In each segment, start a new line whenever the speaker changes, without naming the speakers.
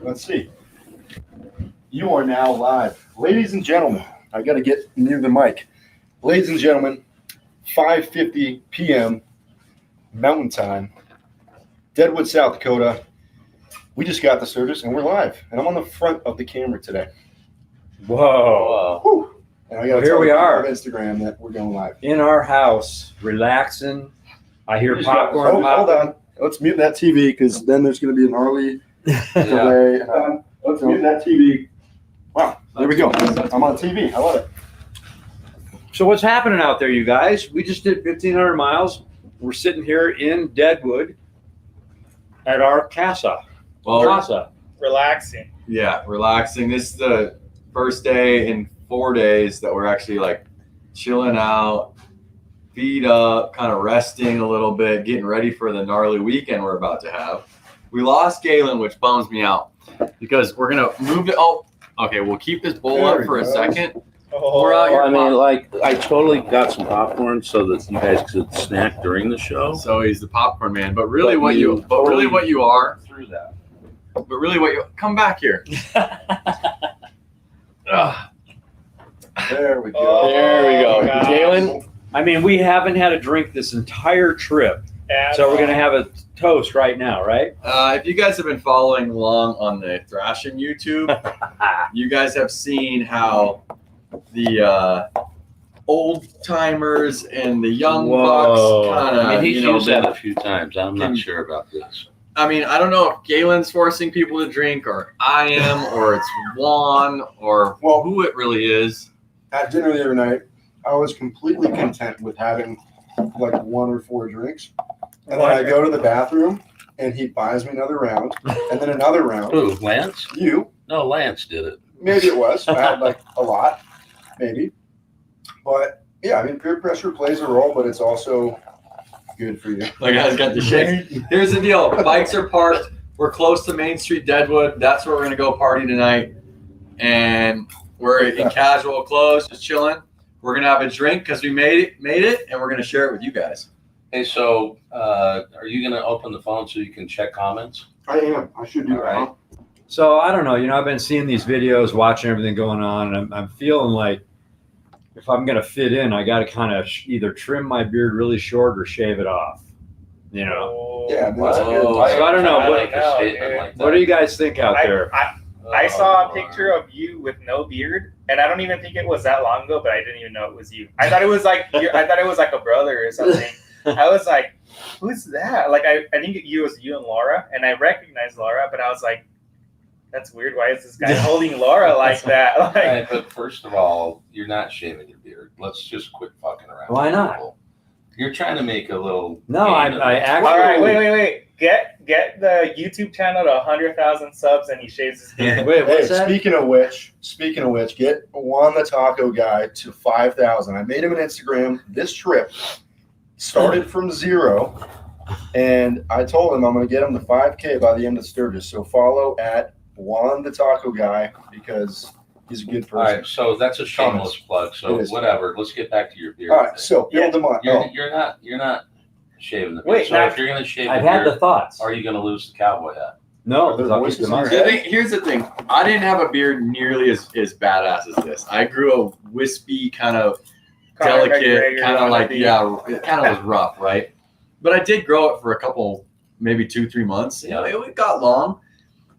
Let's see. You are now live. Ladies and gentlemen, I got to get near the mic. Ladies and gentlemen, 5:50 p.m. Mountain Time, Deadwood, South Dakota. We just got the Sturgis and we're live. And I'm on the front of the camera today.
Whoa.
Woo. And I got
Here we are
on Instagram that we're going live.
in our house, relaxing. I hear popcorn.
Hold on. Let's mute that TV because then there's going to be an Harley delay. Let's mute that TV. Wow, there we go. I'm on TV. I love it.
So what's happening out there, you guys? We just did 1,500 miles. We're sitting here in Deadwood at our casa.
Relaxing.
Yeah, relaxing. This is the first day in 4 days that we're actually like chilling out, feet up, kind of resting a little bit, getting ready for the gnarly weekend we're about to have. We lost Galen, which bums me out because we're gonna move it. Oh, okay. We'll keep this bowl up for a second. We're out here.
I mean, like, I totally got some popcorn so that you guys could snack during the show.
So he's the popcorn man, but really,
But
what you are
through that.
But really, what you come back here.
There we go.
Oh,
There we go.
God.
Galen,
I mean, we haven't had a drink this entire trip. So we're going to have a toast right now, right?
If you guys have been following along on the Thrashing YouTube, you guys have seen how the old timers and the young bucks kind of.
I mean, he's used that a few times. I'm not sure about this.
I mean, I don't know if Galen's forcing people to drink, or I am, or it's Juan, or who it really is.
At dinner the other night, I was completely content with having like 1 or 4 drinks. And then I go to the bathroom and he buys me another round and then another round.
Who, Lance?
You.
No, Lance did it.
Maybe it was. I had like a lot, maybe. But yeah, I mean, peer pressure plays a role, but it's also good for you.
My guy's got the shakes. Here's the deal. Bikes are parked. We're close to Main Street, Deadwood. That's where we're going to go party tonight. And we're in casual clothes, just chilling. We're going to have a drink because we made it, and we're going to share it with you guys.
Hey, so are you going to open the phone so you can check comments?
I am. I should do that.
Right.
So I don't know. You know, I've been seeing these videos, watching everything going on, and I'm feeling like if I'm going to fit in, I got to kind of either trim my beard really short or shave it off. You know?
Yeah, that's
Whoa.
good.
So I don't know.
I
What,
like a statement like that.
what do you guys think out there?
I saw a picture of you with no beard, and I don't even think it was that long ago, but I didn't even know it was you. I thought it was like a brother or something. I was like, who's that? Like I think it was you and Laura, and I recognized Laura, but I was like, that's weird. Why is this guy holding Laura like that? Like,
Right, but first of all, you're not shaving your beard. Let's just quit fucking around.
Why not?
You're trying to make a little.
No,
game of
I
it.
actually.
all right, wait. Get the YouTube channel to 100,000 subs, and he shaves his beard.
Wait, what's
Hey,
that?
speaking of which, get Juan the Taco Guy to 5,000. I made him an Instagram. This trip started from 0, and I told him I'm going to get him to 5K by the end of Sturgis. So follow at Juan the Taco Guy because he's a good person.
All right, so that's a shameless plug. So
It is.
whatever. Let's get back to your beard.
All right, so build them up.
You're not shaving the beard.
Wait,
so
now-
if you're gonna shave
I've
the
had
beard,
the thoughts.
are you gonna lose the cowboy hat?
No,
There's
I'll keep
voices
them
in
on.
your
Here's the thing. I didn't have a beard nearly as badass as this. I grew a wispy, kind of
Conor
delicate,
McGregor
kind of
wannabe.
like, it kind of was rough, right? But I did grow it for a couple, maybe 2-3 months. You know, it got long.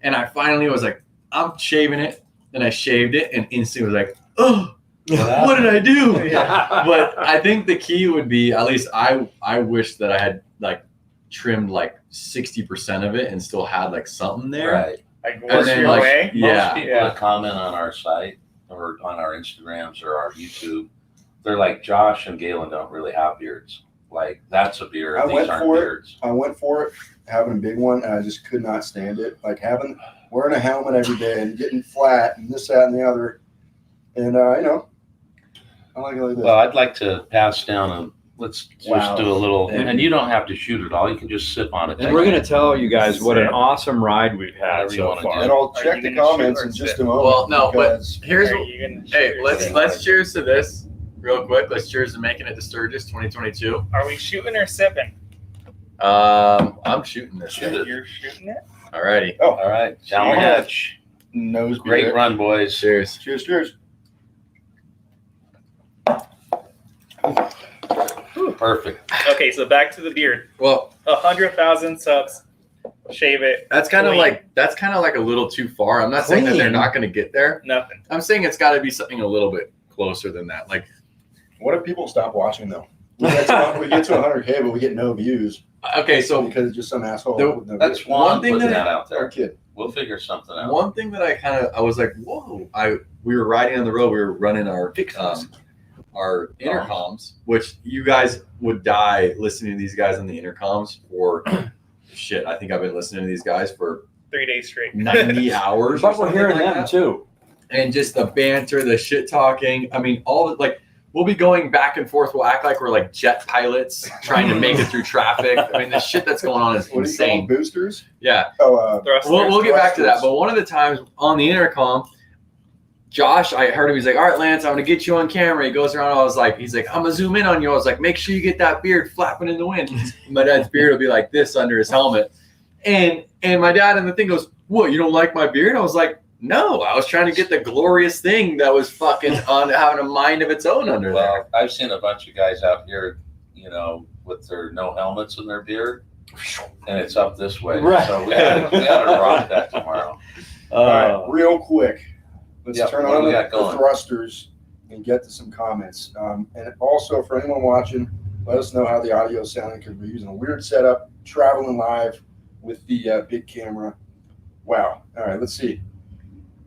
And I finally was like, I'm shaving it. And I shaved it and instantly was like, oh, what did I do? But I think the key would be, at least I wish that I had like trimmed like 60% of it and still had like something there.
Right.
Like,
And
work
then,
your
like,
way.
yeah.
Most people that comment on our site or on our Instagrams or our YouTube, they're like, Josh and Galen don't really have beards. Like, that's a beard.
I
These
went
aren't
for it.
beards.
I went for it, having a big one, and I just could not stand it. Like wearing a helmet every day and getting flat and this, that, and the other. And, you know, I like it like this.
Well, I'd like to pass down and let's just
Wow.
do a little, and you don't have to shoot it all. You can just sip on it.
And we're going to tell you guys what an awesome ride we've had
Whatever you
so
wanna
far.
do.
And I'll
Are
check
you
the
gonna shoot
comments
or
in just
sip?
a moment.
Well, no, but
because
here's
Are you gonna
hey,
shoot or
let's
sip?
cheers to this real quick. Let's cheers to making it to Sturgis 2022.
Are we shooting or sipping?
I'm shooting this.
Shoot it.
You're shooting it?
All righty.
Oh,
All right, down the
Yeah.
hatch.
nose
Great
beer.
run, boys.
Cheers.
Cheers, cheers.
Perfect.
Okay, so back to the beard.
Well,
100,000 subs. Shave it.
that's kind of
Clean.
like a little too far. I'm not saying that they're
Clean.
not going to get there.
Nothing.
I'm saying it's got to be something a little bit closer than that. Like,
What if people stop watching though? We get to 100K, but we get no views
okay, so
because just some asshole.
The-
with no
That's
views.
one
thing
putting
that-
that out
Our
there.
kid.
We'll figure something out.
one thing that I was like, whoa! We were riding on the road. We were running our intercoms, which you guys would die listening to these guys on the intercoms for shit. I think I've been listening to these guys for
3 days straight.
90 hours. or
But we're
something
hearing
like
them
that.
too.
And just the banter, the shit talking. I mean, all of, like, we'll be going back and forth. We'll act like we're like jet pilots trying to make it through traffic. I mean, the shit that's going on is
What do you call them?
insane.
Boosters?
Yeah.
Oh,
Thrusters.
We'll get back to that.
thrusters.
But one of the times on the intercom, Josh, I heard him. He's like, "All right, Lance, I'm gonna get you on camera." He goes around. He's like, "I'm gonna zoom in on you." I was like, "Make sure you get that beard flapping in the wind." My dad's beard will be like this under his helmet. And my dad in the thing goes, "What? You don't like my beard?" I was like, "No, I was trying to get the glorious thing that was fucking on having a mind of its own under there."
Well, I've seen a bunch of guys out here, with their no helmets in their beard, and it's up this way.
Right.
So we gotta rock that tomorrow.
All right, real quick. Let's
Yeah,
turn
what do
on
we
the
got going?
thrusters and get to some comments. And also, for anyone watching, let us know how the audio is sounding because we're using a weird setup, traveling live with the big camera. Wow. All right, let's see.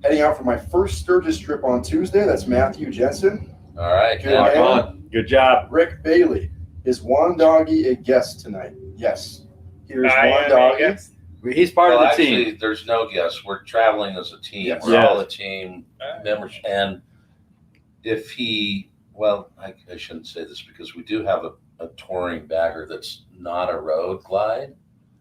Heading out for my first Sturgis trip on Tuesday. That's Matthew Jensen.
All right.
Good
yeah.
man.
on.
Good job.
Rick Bailey. Is Juan Doggy a guest tonight? Yes. Here's
I
Juan
am, I
Doggy.
guess.
He's part
Well,
of the
actually,
team.
there's no guess. We're traveling as a team.
Yes.
We're
Yeah.
all a team members. And if I shouldn't say this because we do have a touring bagger that's not a road glide.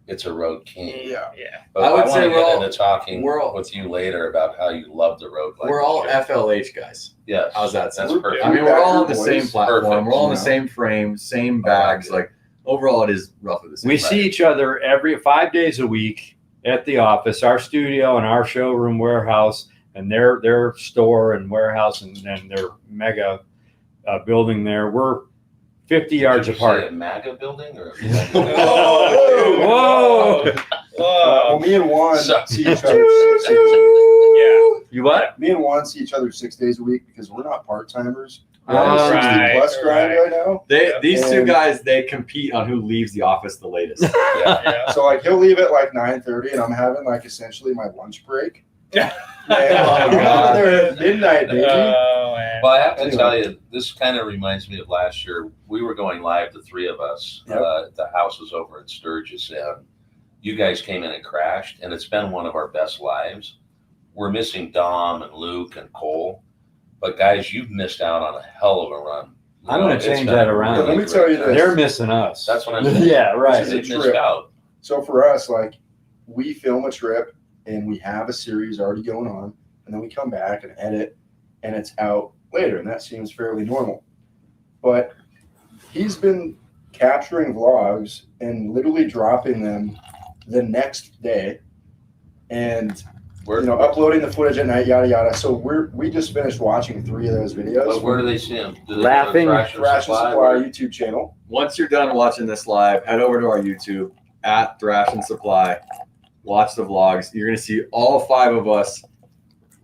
It's a road king.
Yeah.
Yeah.
But
I would
wanna
say
get
we're all-
into talking
we're all-
with you later about how you love the road glide.
We're all
shit.
FLH guys.
Yes.
How's that
That's
sound?
perfect.
I mean, we're all on the
Boys.
same platform.
Perfect,
We're all on the
you know.
same frame, same
I like
bags.
it.
Like overall, it is roughly the same.
We see each other every 5 days a week at the office, our studio and our showroom warehouse, and their store and warehouse, and their mega building there. We're 50 yards
Did you
apart.
say a MAGA building or?
Whoa!
Well, me and Juan
So-
see each other 6 days a week.
Yeah.
You what?
Me and Juan see each other 6 days a week because we're not part timers.
Right,
60 plus grind right now.
These two
And-
guys, they compete on who leaves the office the latest.
Yeah.
Yeah.
So like he'll leave at like 9:30, and I'm having like essentially my lunch break. And I'm
God.
there at midnight, baby.
Oh, man.
Well, I have to
Anyway.
tell you, this kind of reminds me of last year. We were going live, the three of us.
Yep.
The house was over in Sturgis, and you guys came in and crashed, and it's been one of our best lives. We're missing Dom and Luke and Cole, but guys, you've missed out on a hell of a run. You
I'm
know,
gonna
it's
change
been
that
a
around.
Let me
great
tell you
trip.
this.
They're missing us.
That's what I'm saying.
Yeah, right.
This
They
is a
missed
trip.
out.
So for us, like we film a trip and we have a series already going on, and then we come back and edit, and it's out later, and that seems fairly normal. But he's been capturing vlogs and literally dropping them the next day, and uploading the footage at night, yada yada. So we just finished watching 3 of those videos.
But where do they see them? Do they
Laughing.
go to Thrash and
Thrash and
Supply?
Supply YouTube channel.
Once you're done watching this live, head over to our YouTube at Thrash and Supply. Watch the vlogs. You're gonna see all 5 of us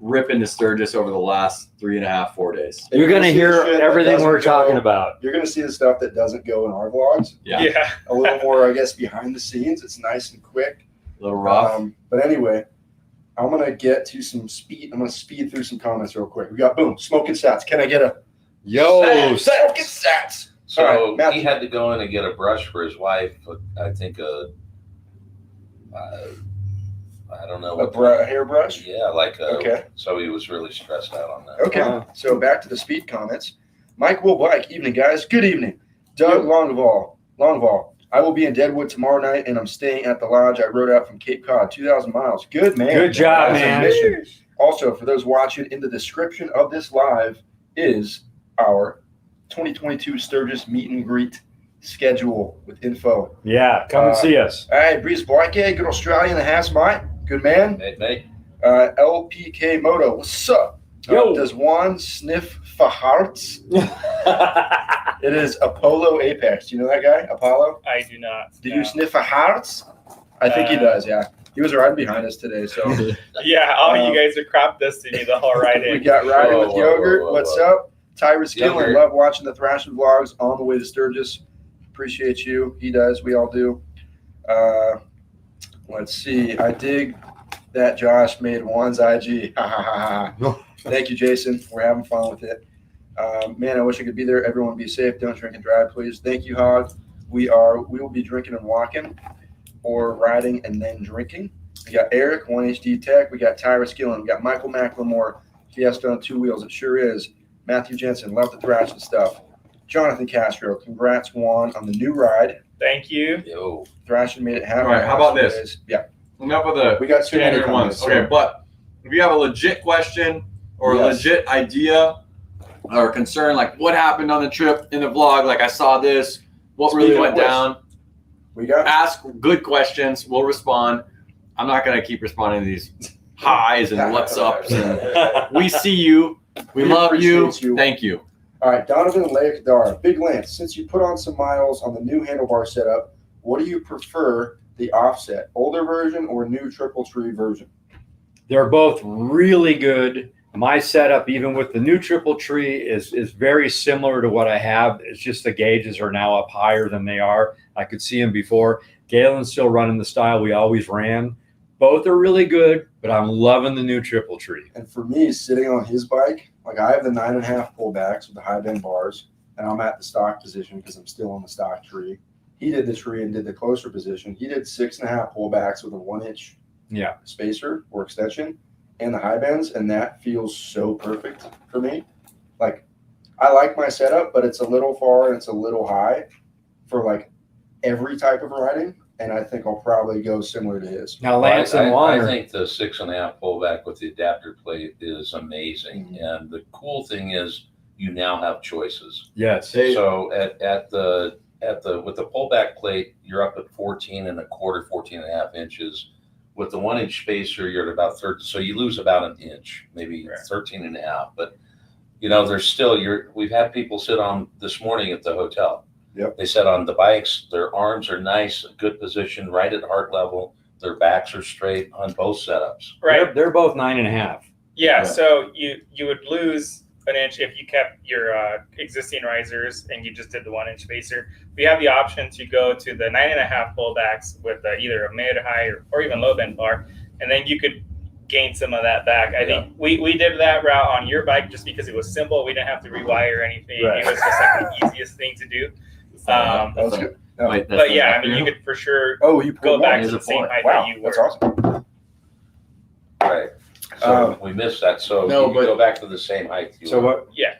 rip into Sturgis over the last 3.5, 4 days.
You're gonna
see the
hear
shit that
everything we're
doesn't go-
talking about.
You're gonna see the stuff that doesn't go in our vlogs.
Yeah,
Yeah.
A little more, I guess, behind the scenes. It's nice and quick.
a little rough.
But anyway, I'm gonna get to some speed. I'm gonna speed through some comments real quick. We got smoking stats. Can I get a
Yo,
smoking stats?
So
All right, Matthew.
he had to go in and get a brush for his wife. I think I don't know
A hairbrush.
Yeah,
Okay.
So he was really stressed out on that.
Okay.
Uh-huh.
So back to the speed comments. Mike Will Black. Evening, guys. Good evening. Doug Longval. I will be in Deadwood tomorrow night, and I'm staying at the lodge I rode out from Cape Cod, 2,000 miles. Good man.
Good job,
That's a
man.
mission. Also, for those watching, in the description of this live is our 2022 Sturgis meet and greet schedule with info.
yeah, come and see us.
All right, Breeze Blanke, good Australian in the house, mate. Good man.
Hey, mate.
LPK Moto, what's up?
Yo.
Does Juan sniff farts? It is Apollo Apex. Do you know that guy, Apollo?
I do not.
Do
no.
you sniff farts? I think he does, yeah. He was riding behind us today, so.
Yeah, all you guys are crop dusting me the whole ride
We
in.
got Riding with
Whoa,
Yogurt.
whoa, whoa,
What's
whoa.
up? Tyrus Gillen,
Yogurt.
love watching the Thrashing vlogs on the way to Sturgis. Appreciate you. He does. We all do. Let's see. I dig that Josh made Juan's IG. Ha ha ha ha. Thank you, Jason. We're having fun with it. Man, I wish I could be there. Everyone be safe. Don't drink and drive, please. Thank you, Hog. We will be drinking and walking, or riding and then drinking. We got Eric, 1HD Tech. We got Tyrus Gillen. We got Michael McLemore, Fiesta on 2 wheels. It sure is. Matthew Jensen, love the thrashing stuff. Jonathan Castro, congrats, Juan, on the new ride.
Thank you.
Yo.
Thrashing made it happen.
All right, how about this?
Days. Yeah,
Enough of the
we got too many
standard ones.
comments.
Okay, but if you have a legit question or a
Yes.
legit idea or concern, like what happened on the trip in the vlog, like I saw this, what really
Speaking
went
of which,
down,
We got
ask good questions. We'll respond. I'm not going to keep responding to these highs and what's ups. And we see you. We
We
love you.
appreciate you.
Thank you.
All right, Donovan Leakdar, Big Lance, since you put on some miles on the new handlebar setup, what do you prefer, the offset, older version or new triple tree version?
They're both really good. My setup, even with the new triple tree, is very similar to what I have. It's just the gauges are now up higher than they are. I could see them before. Galen's still running the style we always ran. Both are really good, but I'm loving the new triple tree.
And for me, sitting on his bike, like I have the 9.5 pullbacks with the high bend bars, and I'm at the stock position because I'm still on the stock tree. He did the tree and did the closer position. He did 6.5 pullbacks with a 1-inch spacer or extension and the high bends, and that feels so perfect for me. Like, I like my setup, but it's a little far and it's a little high for like every type of riding, and I think I'll probably go similar to his.
Now, Lance and Juan
I
are
think the 6.5 pullback with the adapter plate is amazing. And the cool thing is you now have choices.
yes.
So with the pullback plate, you're up at 14.25, 14.5 inches. With the 1-inch spacer, you're at about 30. So you lose about an inch, maybe 13.5. But there's still we've had people sit on this morning at the hotel.
Yep.
They sat on the bikes. Their arms are nice, good position, right at heart level. Their backs are straight on both setups.
Right.
They're both 9.5.
Yeah. So you would lose an inch if you kept your existing risers and you just did the 1-inch spacer. We have the option to go to the 9.5 pullbacks with either a mid, high, or even low bend bar, and then you could gain some of that back. I think we did that route on your bike just because it was simple. We didn't have to rewire anything.
Right.
It was just like the easiest thing to do.
That was good. No.
Wait, that's
But yeah,
not
I mean, you
true?
could for sure
Oh, you
go
pulled
back
one.
to
Is
the
a
same
point.
height
Wow,
that you
that's
were.
awesome.
Right. So we missed that. So
No,
you
but-
go back to the same height. you
So
were.
what?
Yeah,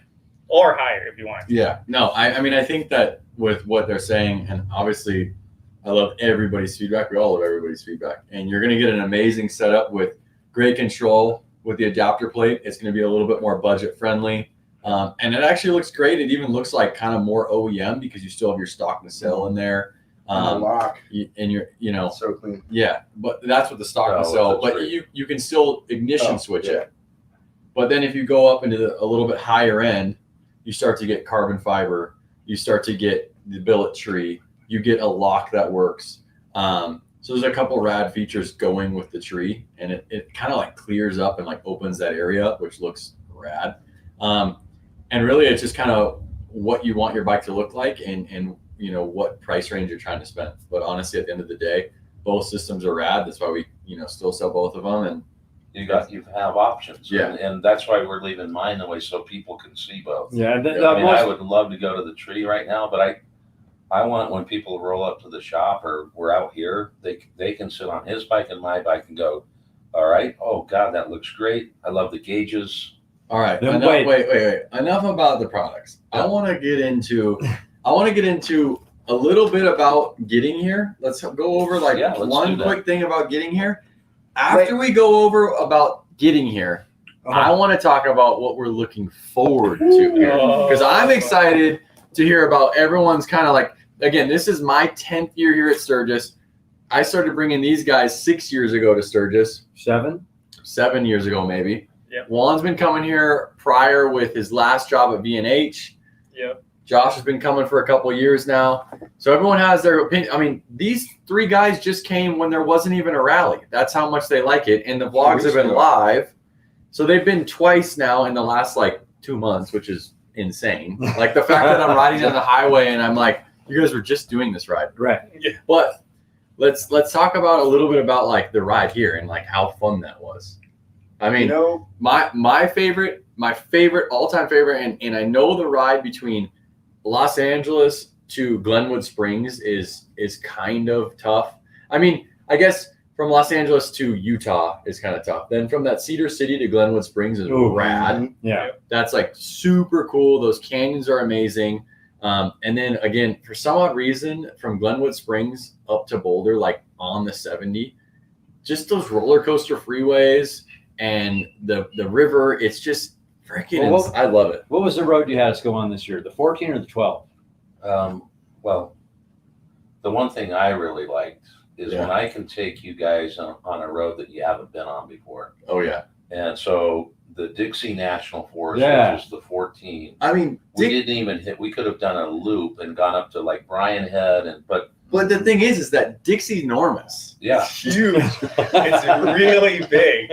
or higher if you want.
Yeah, no, I mean, I think that with what they're saying, and obviously I love everybody's feedback. We all love everybody's feedback. And you're going to get an amazing setup with great control with the adapter plate. It's going to be a little bit more budget friendly. And it actually looks great. It even looks like kind of more OEM because you still have your stock nacelle in there.
And the lock,
And you're,
so clean.
yeah, but that's with the stock
No,
nacelle.
that's
But
great.
you can still ignition
Oh,
switch
yeah.
it. But then if you go up into a little bit higher end, you start to get carbon fiber. You start to get the billet tree. You get a lock that works. So there's a couple rad features going with the tree, and it kind of like clears up and like opens that area up, which looks rad. And really, it's just kind of what you want your bike to look like, and what price range you're trying to spend. But honestly, at the end of the day, both systems are rad. That's why we still sell both of them. And
You have options.
Yeah.
And that's why we're leaving mine the way so people can see both.
Yeah.
I would love to go to the tree right now, but I want when people roll up to the shop or we're out here, they can sit on his bike and my bike and go, all right, oh God, that looks great. I love the gauges.
all right,
Then
enough,
wait.
wait. Enough about the products. I want to get into a little bit about getting here. Let's go over
Let's
one
do that.
quick thing about getting here. After we go over about getting here, I want to talk about what we're looking forward to here, because I'm excited to hear about everyone's kind of like, again, this is my 10th year here at Sturgis. I started bringing these guys 6 years ago to Sturgis.
7
years ago, maybe.
Yep.
Juan's been coming here prior with his last job at V&H.
Yep.
Josh has been coming for a couple of years now. So everyone has their opinion. I mean, these 3 guys just came when there wasn't even a rally. That's how much they like it. And the vlogs have been live. So they've been twice now in the last like 2 months, which is insane. Like the fact that I'm riding on the highway and I'm like, you guys were just doing this ride.
Right.
Yeah.
But let's talk about a little bit about like the ride here and like how fun that was. I mean, my favorite all-time favorite, and I know the ride between Los Angeles to Glenwood Springs is kind of tough. I mean, I guess from Los Angeles to Utah is kind of tough. Then from that Cedar City to Glenwood Springs is rad.
Yeah.
That's like super cool. Those canyons are amazing. And then again, for some odd reason, from Glenwood Springs up to Boulder, like on the 70, just those roller coaster freeways and the river, it's just freaking, I love it.
What was the road you had us go on this year? The 14 or the 12?
Well, the one thing I really liked is when I can take you guys on a road that you haven't been on before.
Oh, yeah.
And so the Dixie National Forest, which is the 14.
I mean,
we didn't even hit. We could have done a loop and gone up to like Bryan Head, but
the thing is that Dixie's enormous.
Yeah,
it's huge. It's really big.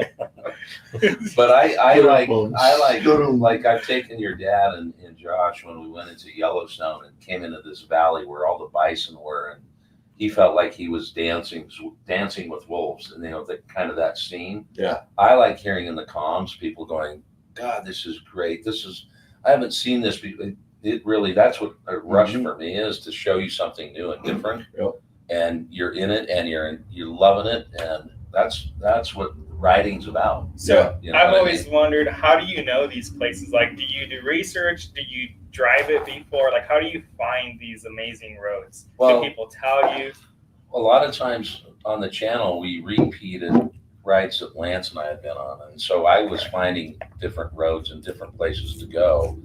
But I like I've taken your dad and Josh when we went into Yellowstone and came into this valley where all the bison were, and he felt like he was dancing with wolves, and that scene.
Yeah.
I like hearing in the comms people going, God, this is great. I haven't seen this before. It really, that's what a rush for me is, to show you something new and different.
Yep.
And you're in it and you're loving it. And that's what riding's about.
So
you know
I've always wondered, how do you know these places? Like, do you do research? Do you drive it before? Like, how do you find these amazing roads?
Well,
do people tell you?
A lot of times on the channel, we repeated rides that Lance and I had been on. And so I was finding different roads and different places to go.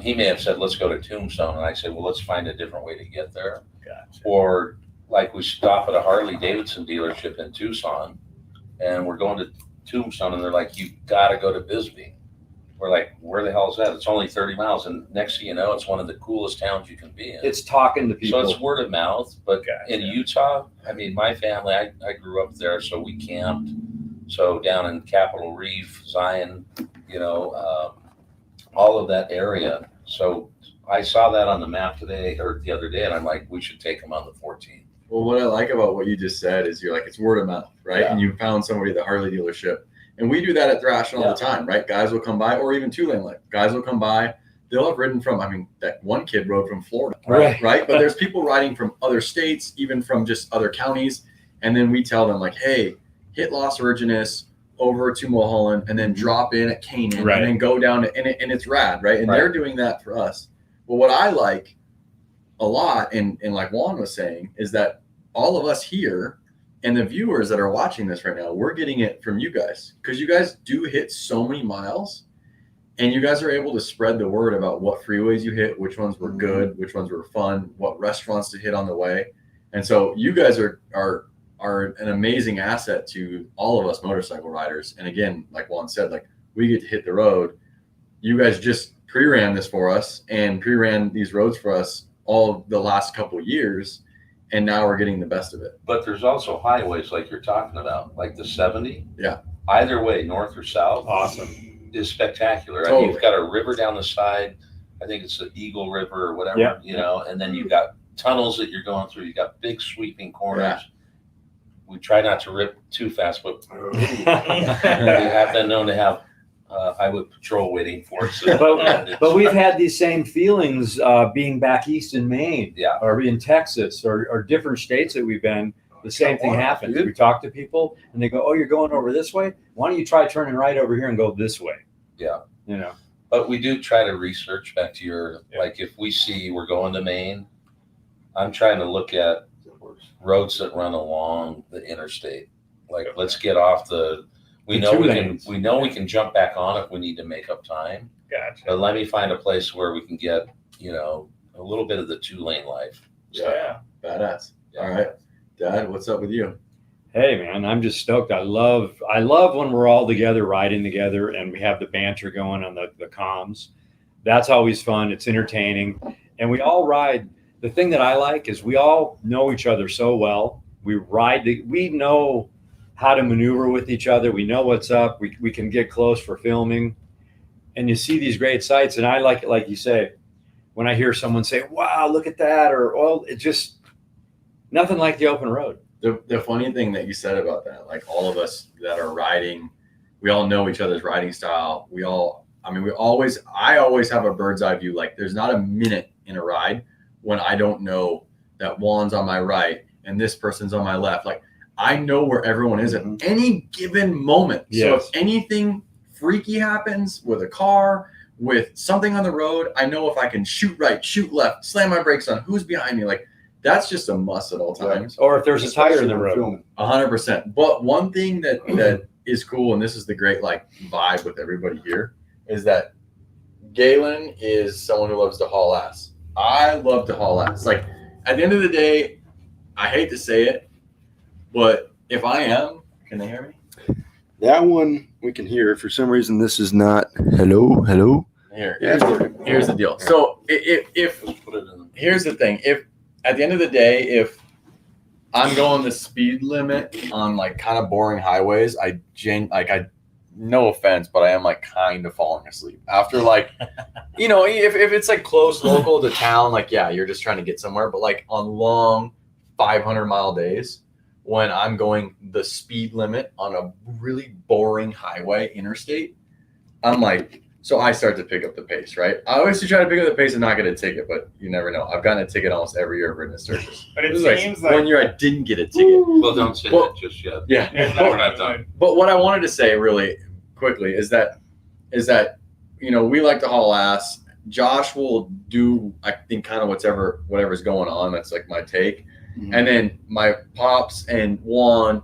He may have said, let's go to Tombstone. And I said, well, let's find a different way to get there.
Gotcha.
Or like we stop at a Harley-Davidson dealership in Tucson and we're going to Tombstone and they're like, you got to go to Bisbee. We're like, where the hell is that? It's only 30 miles. And next thing you know, it's one of the coolest towns you can be in.
It's talking to people.
So it's word of mouth. But in Utah, I mean, my family, I grew up there, so we camped. So down in Capitol Reef, Zion, all of that area. So I saw that on the map today or the other day, and I'm like, we should take them on the 14th.
Well, what I like about what you just said is you're like, it's word of mouth, right?
Yeah.
And you found somebody at the Harley dealership. And we do that at Thrashing all the time, right? Guys will come by, or even 2LaneLIVE. Guys will come by. They'll have ridden from, that one kid rode from Florida, right? But there's people riding from other states, even from just other counties. And then we tell them like, hey, hit Las Virgenes over to Mulholland and then drop in at Canaan and then go down to, and it's rad, right? And they're doing that for us. But what I like a lot, and like Juan was saying, is that all of us here and the viewers that are watching this right now, we're getting it from you guys, because you guys do hit so many miles and you guys are able to spread the word about what freeways you hit, which ones were good, which ones were fun, what restaurants to hit on the way. And so you guys are an amazing asset to all of us motorcycle riders. And again, like Juan said, like we get to hit the road. You guys just pre-ran this for us and pre-ran these roads for us all the last couple of years. And now we're getting the best of it.
But there's also highways like you're talking about, like the 70.
Yeah.
Either way, north or south.
Awesome.
Is spectacular.
Totally.
I mean, you've got a river down the side. I think it's the Eagle River or whatever, and then you've got tunnels that you're going through. You've got big sweeping corners.
Yeah.
We try not to rip too fast, but we have been known to have highway patrol waiting for us.
But we've had these same feelings being back east in Maine, or in Texas, or different states that we've been. The same thing happens. We talk to people and they go, oh, you're going over this way? Why don't you try turning right over here and go this way?
Yeah.
But
we do try to research back to your, like if we see we're going to Maine, I'm trying to look at roads that run along the interstate. Like let's get off we know we can jump back on if we need to make up time.
Gotcha.
But let me find a place where we can get, a little bit of the 2-lane life.
Yeah.
Badass. All right. Dad, what's up with you?
Hey man, I'm just stoked. I love when we're all together riding together and we have the banter going on the comms. That's always fun. It's entertaining. And we all ride. The thing that I like is we all know each other so well. We we know how to maneuver with each other. We know what's up. We can get close for filming. And you see these great sights. And I like it, like you say, when I hear someone say, wow, look at that, or, well, it just, nothing like the open road.
The funny thing that you said about that, like all of us that are riding, we all know each other's riding style. I always have a bird's eye view. Like there's not a minute in a ride when I don't know that Juan's on my right and this person's on my left. Like I know where everyone is at any given moment.
Yes.
So if anything freaky happens with a car, with something on the road, I know if I can shoot right, shoot left, slam my brakes on, who's behind me. Like that's just a must at all times.
Or if there's a tire in the road.
100%. But one thing that is cool, and this is the great like vibe with everybody here, is that Galen is someone who loves to haul ass. I love to haul ass. Like at the end of the day, I hate to say it, but if I am, can they hear me?
That one we can hear. For some reason, this is not. Hello.
Here's the deal. So if here's the thing, if at the end of the day, if I'm going the speed limit on like kind of boring highways, I no offense, but I am like kind of falling asleep after like, you know, if it's like close local to town, like, yeah, you're just trying to get somewhere. But like on long 500-mile days, when I'm going the speed limit on a really boring highway interstate, I'm like, so I start to pick up the pace, right? I always try to pick up the pace and not get a ticket, but you never know. I've gotten a ticket almost every year I've ridden in Sturgis.
But it seems like
1 year I didn't get a ticket.
Well, don't say that just yet.
Yeah.
We're not done.
But what I wanted to say really quickly is that, you know, we like to haul ass. Josh will do, I think, kind of whatever's going on. That's like my take. Mm-hmm. And then my pops and Juan,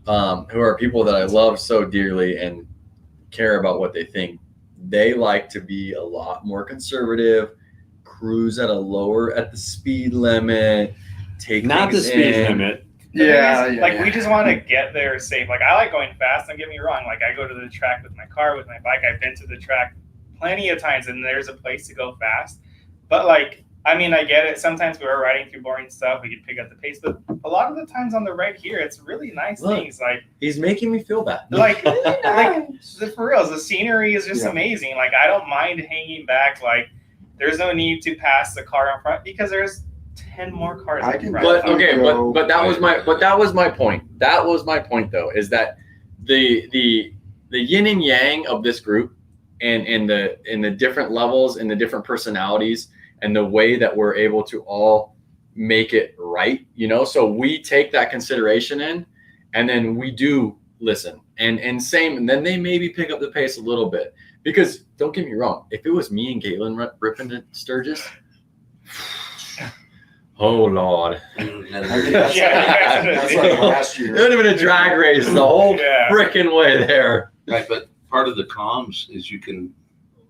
who are people that I love so dearly and care about what they think, they like to be a lot more conservative, cruise at the speed limit, take
not the speed limit.
We just want to get there safe. Like I like going fast, don't get me wrong. Like I go to the track with my car, with my bike. I've been to the track plenty of times and there's a place to go fast. But like, I mean, I get it. Sometimes we are riding through boring stuff. We could pick up the pace, but a lot of the times on the right here, it's really nice things. Like
he's making me feel bad.
Like for real, the scenery is just amazing. Like I don't mind hanging back. Like there's no need to pass the car in front because there's 10 more cars.
But that was my point. That was my point though, is that the yin and yang of this group and in the different levels and the different personalities and the way that we're able to all make it right, you know? So we take that consideration in and then we do listen and then they maybe pick up the pace a little bit, because don't get me wrong. If it was me and Galen ripping at Sturgis, oh Lord.
That's like last year.
It would have been a drag race the whole freaking way there.
Right, but part of the comms is you can,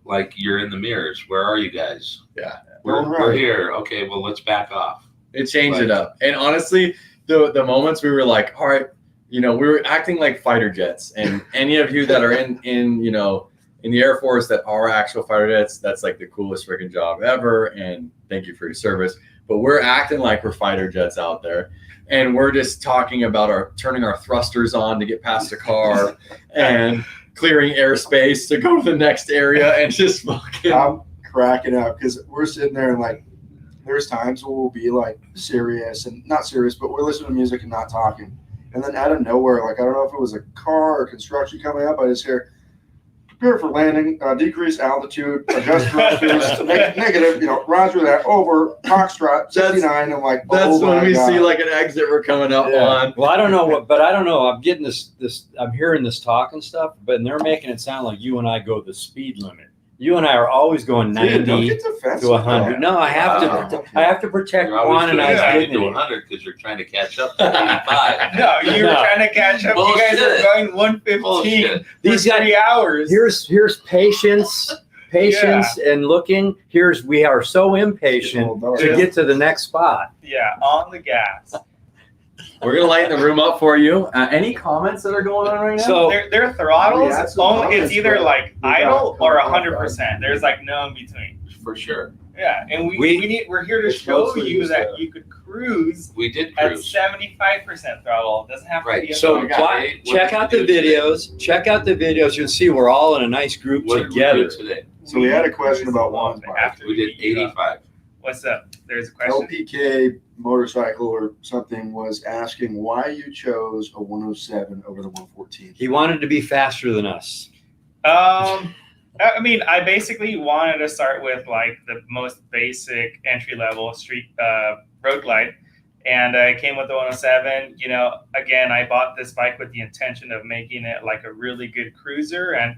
like, you're in the mirrors. Where are you guys?
Yeah.
We're here. Okay, well, let's back off.
It changed it up. And honestly, the moments we were like, all right, you know, we were acting like fighter jets. And any of you that are in you know, in the Air Force that are actual fighter jets, that's like the coolest freaking job ever. And thank you for your service. But we're acting like we're fighter jets out there. And we're just talking about turning our thrusters on to get past the car and clearing airspace to go to the next area and just fucking.
I'm cracking up because we're sitting there and like, there's times where we'll be like serious and not serious, but we're listening to music and not talking. And then out of nowhere, like, I don't know if it was a car or construction coming up, I just hear, prepare for landing, decrease altitude, adjust thrusters, negative, you know, roger that, over, Foxtrot, 69. I'm like,
that's when we
God.
see like an exit we're coming up on.
Well, I don't know. I'm getting this, I'm hearing this talk and stuff, but they're making it sound like you and I go the speed limit. You and I are always going 90 to 100. No, I have to protect Juan and I's dignity.
To 100 because you're trying to catch up to 85.
No, you were trying to catch up.
Bullshit.
You guys are going 115
These
for 3 hours.
Here's patience and looking. We are so impatient to get to the next spot.
Yeah, on the gas.
We're gonna lighten the room up for you. Any comments that are going on right now?
So
Their throttles,
We had some
only,
comments,
it's either
but
like
we got
idle or
cut off,
100%. There's like no in between.
For sure.
Yeah, and we're here to
It's
show
mostly
you
just,
that you could cruise
We did
at
cruise.
75% throttle. It doesn't have to
Right,
be a
So
we
full
got
guy.
eight. What
check
did
out
we
the
do today?
videos. Check out the videos. You'll see we're all in a nice group
What did we
together.
do today?
So we had a question about Juan's bike.
After
We did 85.
What's up? There's a question.
LPK motorcycle or something was asking why you chose a 107 over the 114.
He wanted to be faster than us.
I mean, I basically wanted to start with like the most basic entry level street road glide, and I came with the 107. You know, again, I bought this bike with the intention of making it like a really good cruiser, and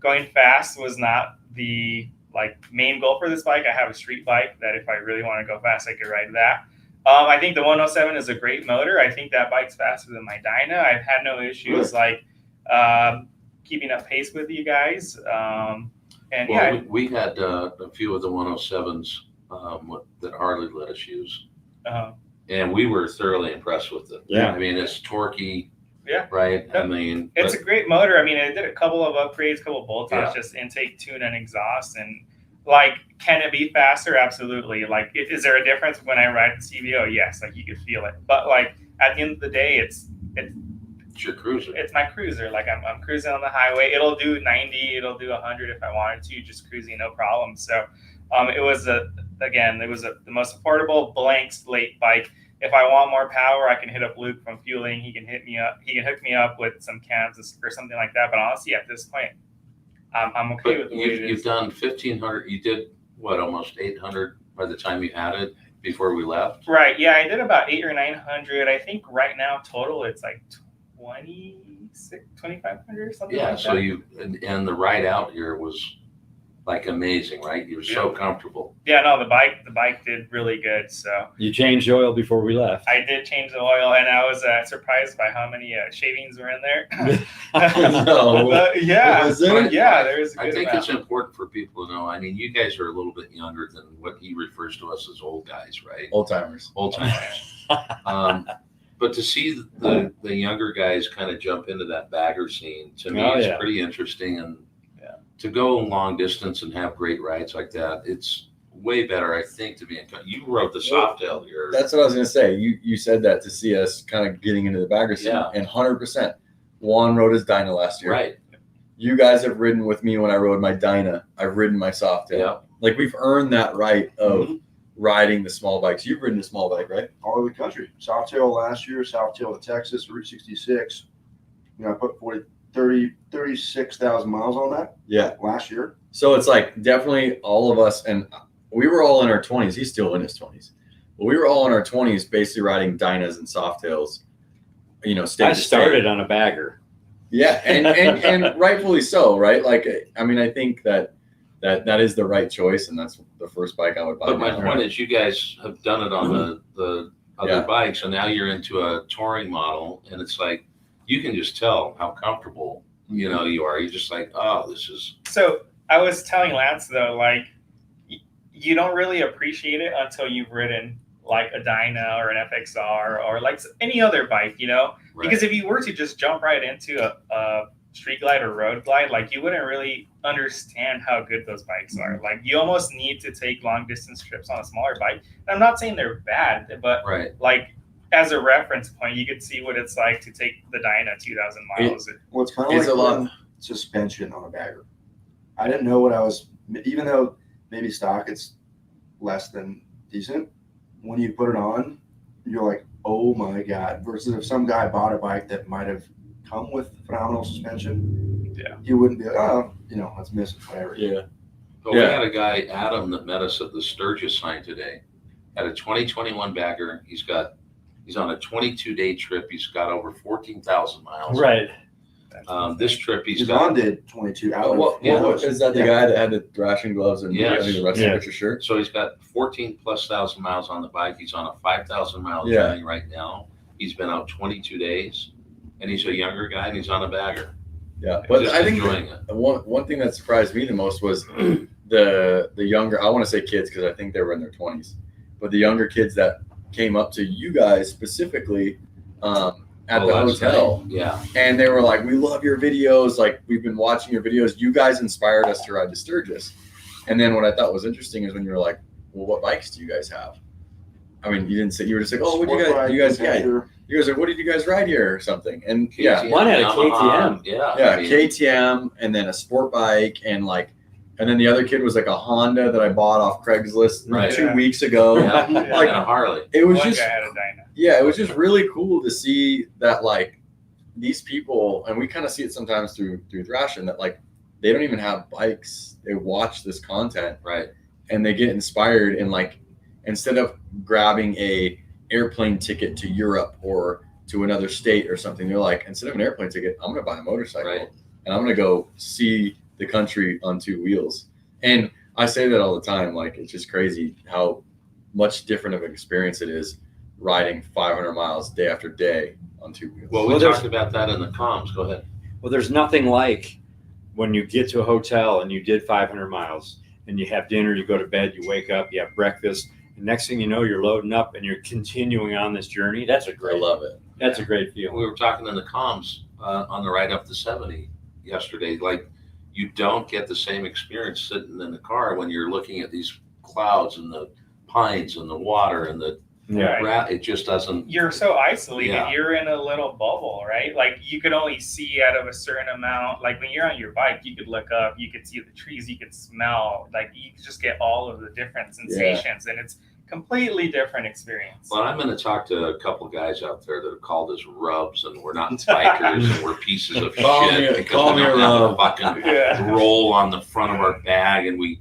going fast was not the like main goal for this bike. I have a street bike that if I really want to go fast, I could ride that. I think the 107 is a great motor. I think that bike's faster than my Dyna. I've had no issues like keeping up pace with you guys. And
Well, we had a few of the 107s that Harley let us use. And we were thoroughly impressed with it.
Yeah.
I mean, it's torquey.
Yeah.
Right.
Yep.
I mean,
it's a great motor. I mean, I did a couple of upgrades, a couple of bolt-ons,
Yeah.
just intake, tune, and exhaust. And like, can it be faster? Absolutely. Like, is there a difference when I ride the CVO? Yes, like you could feel it. But like at the end of the day, it's
your cruiser.
it's my cruiser. Like I'm cruising on the highway. It'll do 90. It'll do 100 if I wanted to, just cruising, no problem. So it was the most affordable blank slate bike. If I want more power, I can hit up Luke from Fueling. He can hit me up. He can hook me up with some cans or something like that. But honestly, at this point, I'm okay with
But
the way it
you've
is.
done 1,500. You did what, almost 800 by the time you had it before we left.
Right. Yeah, I did about 800 or 900. I think right now total it's like 2,500 or something
Yeah.
like
So
that.
and the ride out here was like amazing, right? You were so comfortable.
Yeah, no, the bike did really good. So
You changed oil before we left.
I did change the oil, and I was surprised by how many shavings were in there.
No.
Yeah,
Was there?
yeah, there was a
I
good
think
amount.
it's important for people to know. I mean, you guys are a little bit younger than what he refers to us as old guys, right?
Old timers.
Old timers. But to see the younger guys kind of jump into that bagger scene, to me,
Oh,
is
yeah.
pretty interesting. And to go long distance and have great rides like that, it's way better, I think, to be in. You rode the Softail here.
That's what I was gonna say. You said that to see us kind of getting into the bagger scene,
Yeah.
and 100%. Juan rode his Dyna last year.
Right.
You guys have ridden with me when I rode my Dyna. I've ridden my Softail.
Yeah.
Like we've earned that right of riding the small bikes. You've ridden a small bike, right?
All over the country. Softail last year, Softail to Texas, Route 66. You know, I put 36,000 miles on that
Yeah.
last year.
So it's like definitely all of us, and we were all in our 20s. He's still in his 20s. But we were all in our 20s basically riding Dynas and Softails, you know, state
I
to state.
started on a bagger.
Yeah, and rightfully so, right? Like, I mean, I think that is the right choice, and that's the first bike I would buy.
But my
now.
point is, you guys have done it on the other
Yeah.
bikes, and now you're into a touring model, and it's like you can just tell how comfortable you are. You're just like, oh, this is.
So I was telling Lance though, like you don't really appreciate it until you've ridden like a Dyna or an FXR or like any other bike, you know?
Right.
Because if you were to just jump right into a street glide or road glide, like you wouldn't really understand how good those bikes are. Like you almost need to take long distance trips on a smaller bike. And I'm not saying they're bad, but
Right.
like as a reference point, you could see what it's like to take the Dyna 2,000 miles.
Well, it's kind of
It's
like
a lot.
putting suspension on a bagger. I didn't know what I was, even though maybe stock it's less than decent. When you put it on, you're like, oh my God. Versus if some guy bought a bike that might have come with phenomenal suspension, you wouldn't be like, oh, let's miss it, whatever.
Yeah.
But we had a guy, Adam, that met us at the Sturgis sign today. Had a 2021 bagger. He's on a 22-day trip. He's got over 14,000 miles.
Right.
This trip he's
John
got.
did 22 out.
Is that the guy that had the thrashing gloves and
Yes.
I think the rest
Yeah.
of it your shirt?
So he's got 14,000+ miles on the bike. He's on a 5,000 mile
Yeah.
journey right now. He's been out 22 days, and he's a younger guy, and he's on a bagger.
Yeah,
He's
but
just
I think
enjoying it.
one thing that surprised me the most was the younger. I want to say kids because I think they were in their 20s, but the younger kids that came up to you guys specifically at the
that's
hotel.
right. Yeah.
And they were like, we love your videos. Like, we've been watching your videos. You guys inspired us to ride to Sturgis. And then what I thought was interesting is when you were like, well, what bikes do you guys have? I mean, you didn't say, you were just like, oh, what do you guys, you guys like, what did you guys ride here or something? And yeah,
One had a
Yamaha,
KTM.
Yeah.
yeah,
I mean,
KTM, and then a sport bike, and then the other kid was like a Honda that I bought off Craigslist
Right.
2 weeks ago.
Yeah.
Like,
and a Harley.
it was
One
just,
guy had a Dyna.
yeah, it was just really cool to see that, like, these people, and we kind of see it sometimes through Thrashing, that like they don't even have bikes. They watch this content,
Right.
and they get inspired, and like, instead of grabbing a airplane ticket to Europe or to another state or something, they're like, instead of an airplane ticket, I'm gonna buy a motorcycle,
Right.
and I'm gonna go see the country on 2 wheels. And I say that all the time. Like, it's just crazy how much different of an experience it is riding 500 miles day after day on 2 wheels.
Well, we
Well, there's-
talked about that in the comms. Go ahead.
Well, there's nothing like when you get to a hotel and you did 500 miles and you have dinner, you go to bed, you wake up, you have breakfast, and next thing you know, you're loading up and you're continuing on this journey. That's a
I
great,
love it.
that's a great feeling.
We were talking in the comms on the ride up to 70 yesterday. Like, you don't get the same experience sitting in the car when you're looking at these clouds and the pines and the water and the
Yeah.
it just doesn't.
You're so isolated.
Yeah.
You're in a little bubble, right? Like, you could only see out of a certain amount. Like, when you're on your bike, you could look up, you could see the trees, you could smell. Like, you could just get all of the different sensations, and it's completely different experience.
Well, I'm going to talk to a couple guys out there that have called us rubs, and we're not bikers, and we're pieces of
Call
shit
me-
because
call
we
me
don't
a
have a
rub.
fucking
Yeah.
roll on the front of our bag, and we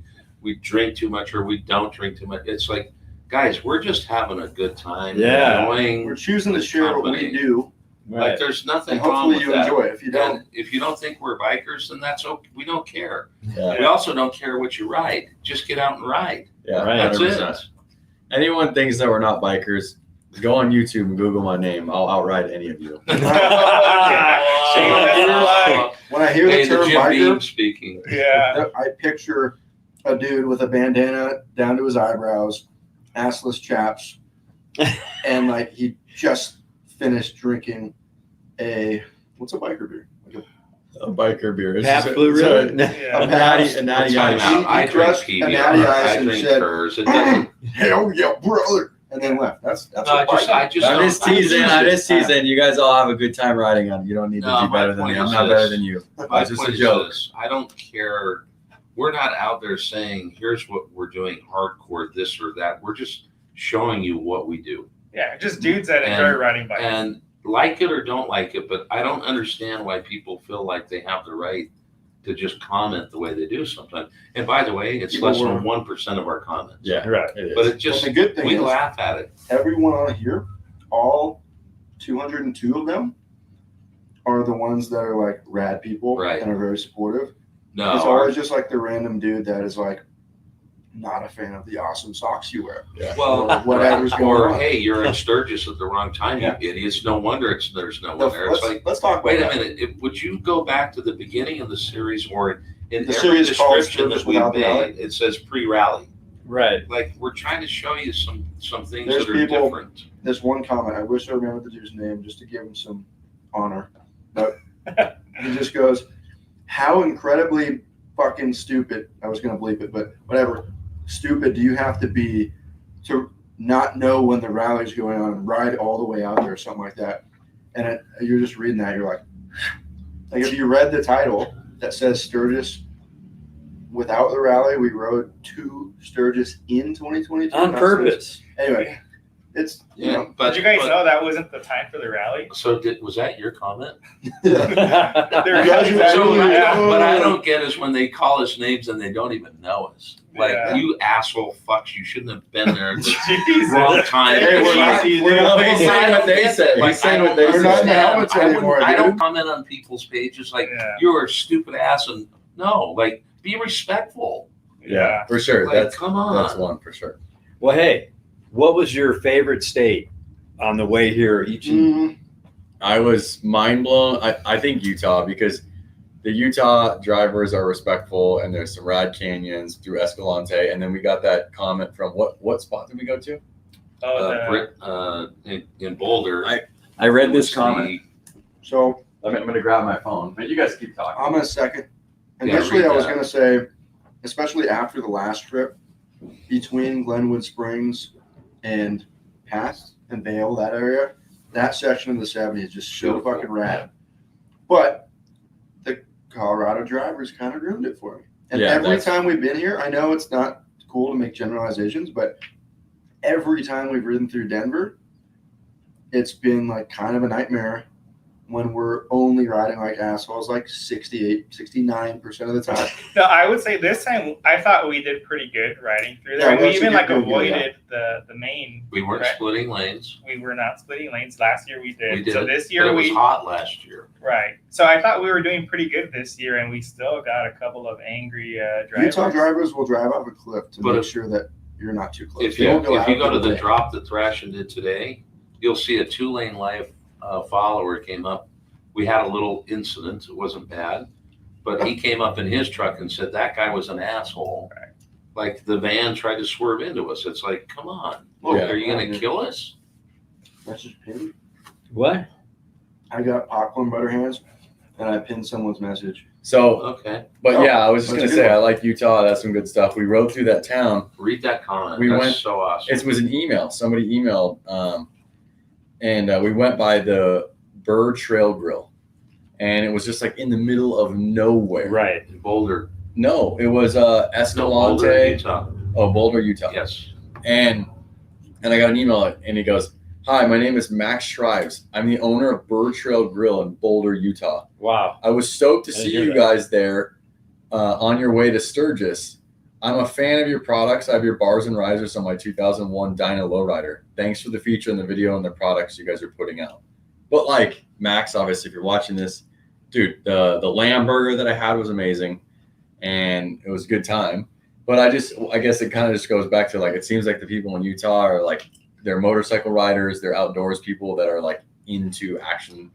drink too much or we don't drink too much. It's like, guys, we're just having a good time.
Yeah.
Enjoying.
We're choosing to share what we do,
Like, there's nothing
and
wrong
hopefully
with
you
that.
enjoy it. If you don't,
And if you don't think we're bikers, then that's okay. We don't care.
Yeah.
We also don't care what you ride. Just get out and ride.
Yeah,
Right.
That's
100%.
it.
Anyone thinks that we're not bikers, go on YouTube and Google my name. I'll outride any of you.
when I hear
Hey,
the
the
term
Jim Beam
biker,
speaking.
Yeah.
I picture a dude with a bandana down to his eyebrows, assless chaps, and like he just finished drinking what's a biker beer? Like
A biker beer. It's
Pabst
just-
Blue
it's
Ribbon?
a
Yeah.
natty
Time
ice.
out. I
He
drink
crushed a
PBR.
natty ice
I
and
drink
said,
Curse. It doesn't.
Hell yeah, brother! And then left. That's
No,
what
I just
I'm
don't.
just teasing. I'm just teasing. You guys all have a good time riding on it. You don't need to
No,
be
my
better than
point
me. I'm
is
not
this.
better than you.
My
It's just a
point is
joke.
this, I don't care. We're not out there saying, here's what we're doing hardcore, this or that. We're just showing you what we do.
Yeah, just dudes that enjoy
And-
riding bikes.
And like it or don't like it, but I don't understand why people feel like they have the right to just comment the way they do sometimes. And by the way, it's
People
less than
were-
1% of our comments.
Yeah,
Right.
it is.
But it
Well,
just,
the good thing
we
is,
laugh at it.
everyone on here, all 202 of them, are the ones that are like rad people
Right.
and are very supportive.
No,
It's
our-
always just like the random dude that is like not a fan of the awesome socks you wear.
well,
or whatever's going
or
on.
hey, you're in Sturgis at the wrong time,
Yeah.
you idiots. No wonder there's no one there. It's like,
Let's talk about
wait a
that.
minute. Would you go back to the beginning of the series or in
The
every
series called
description that
Sturgis
we
Without the Rally?
made, it says pre-rally.
Right.
Like, we're trying to show you some things
There's
that are
people-
different.
This one comment, I wish I remembered the dude's name just to give him some honor. But he just goes, how incredibly fucking stupid, I was going to bleep it, but whatever, stupid do you have to be to not know when the rally's going on and ride all the way out there or something like that? And you're just reading that, you're like if you read the title that says Sturgis without the rally, we rode to Sturgis in 2022.
On
not
purpose.
Anyway, it's, you
Yeah,
know.
but
Did you guys
but-
know that wasn't the time for the rally?
So was that your comment?
There
guys
was
are
So,
really-
yeah.
what I don't get is when they call us names and they don't even know us. Like,
Yeah.
you asshole fucks, you shouldn't have been there at the
Jesus.
wrong time.
Hey, we're not-
we're not saying what they say.
Like,
He's saying what they
We're not in the
say.
helmets anymore,
I don't
dude.
comment on people's pages like,
Yeah.
you're a stupid ass, and no, like, be respectful.
Yeah, for sure.
Like,
That's
come on.
that's one for sure.
Well, hey, what was your favorite state on the way here?
I was mind blown. I think Utah, because the Utah drivers are respectful and there's some rad canyons through Escalante. And then we got that comment from what spot did we go to?
Oh,
Brit, in Boulder.
I read
It
this
was
comment.
So
I'm going to grab my phone, but you guys keep talking.
I'm going to second.
Yeah,
Initially,
read
I was
that.
going to say, especially after the last trip, between Glenwood Springs and past and Vale, that area, that section of the 70 is just so
Beautiful.
fucking rad. But the Colorado drivers kind of ruined it for me. And
Yeah,
every
that's-
time we've been here, I know it's not cool to make generalizations, but every time we've ridden through Denver, it's been like kind of a nightmare when we're only riding like assholes like 68, 69% of the time.
No, I would say this time I thought we did pretty good riding through there.
Yeah,
And
we
we even
actually
like
did good, yeah.
avoided the main.
We weren't
Right.
splitting lanes.
We were not splitting lanes last year. We did.
We did.
So this
But
year
it was
we
hot last year.
right. So I thought we were doing pretty good this year, and we still got a couple of angry drivers.
Utah drivers will drive off a cliff to
But
make
if-
sure that you're not too close.
If
They
you
won't
if you
out
go to the
way.
drop that Thrashin did today, you'll see a 2LaneLIVE follower came up. We had a little incident. It wasn't bad, but he came up in his truck and said that guy was an asshole.
Right.
Like the van tried to swerve into us. It's like, come on, look,
Yeah.
are you going to kill us?
That's just pinned.
What?
I got popcorn butter hands, and I pinned someone's message.
So,
Okay,
but
Oh,
yeah, I was just
that's
going
a
to
good
say,
one.
I like Utah. That's some good stuff. We rode through that town.
read that comment.
We
That's
went-
so awesome.
It was an email. Somebody emailed, and we went by the Burr Trail Grill, and it was just like in the middle of nowhere.
Right.
In Boulder,
No, it was
no, Boulder,
Escalante.
Utah.
Oh, Boulder, Utah.
Yes.
And I got an email, and he goes, "Hi, my name is Max Shrives. I'm the owner of Burr Trail Grill in Boulder, Utah.
Wow.
I was stoked to
I
see
didn't hear
you
that.
guys there on your way to Sturgis. I'm a fan of your products. I have your bars and risers on my 2001 Dyna lowrider. Thanks for the feature in the video and the products you guys are putting out." But like Max, obviously, if you're watching this, dude, the lamb burger that I had was amazing, and it was a good time. But I guess it kind of just goes back to like, it seems like the people in Utah are like, they're motorcycle riders, they're outdoors people that are like into action,